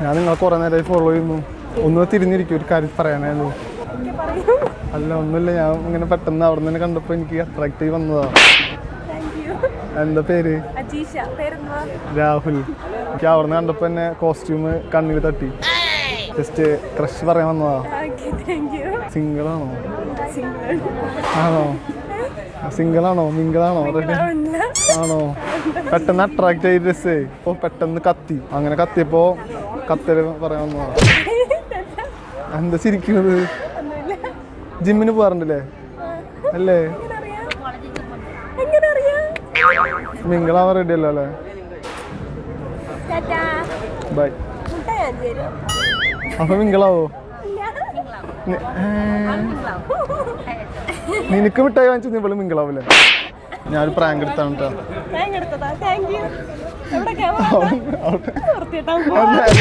ഞാൻ നിങ്ങളെ കുറെ നേരമായി ഫോളോ ചെയ്യുന്നു. ഒന്ന് തിരിഞ്ഞിരിക്കും, ഒരു കാര്യം പറയാനായിരുന്നു. അല്ല ഒന്നുമില്ല, ഞാൻ ഇങ്ങനെ പെട്ടെന്ന് അവിടെ നിന്ന് കണ്ടപ്പോൾ എനിക്ക് അട്രാക്റ്റീവ് വന്നതാ. എന്താ പേര്? രാഹുൽ. എനിക്ക് അവിടെ നിന്ന് കണ്ടപ്പോൾ തന്നെ കോസ്റ്റ്യൂം കണ്ണിൽ തട്ടി. ജസ്റ്റ് ക്രഷ് പറയാൻ വന്നതാ. സിംഗിളാണോ? ആണോ? സിംഗിളാണോ? മിംഗിളാണോ? ആണോ? പെട്ടെന്ന് അട്രാക്റ്റ് ആയി ഡ്രസ്സേ. അപ്പോൾ പെട്ടെന്ന് കത്തി. അങ്ങനെ കത്തിയപ്പോൾ കത്തല് പറയാൻ വന്നതാ. എന്താ ചിരിക്കുന്നത്? ജിമ്മിന് പോകാറുണ്ടല്ലേ? അല്ലേ? മിംഗിളാവാൻ റെഡി അല്ലോ അല്ലേ? ബൈ. അപ്പൊ മിംഗിളാവോ? നിനക്ക് മിഠായി വാങ്ങിച്ചു ഇവള് മിംഗിളാവൂലേ? ഞാനൊരു പ്രാങ്ക് എടുത്താണ് കേട്ടോ.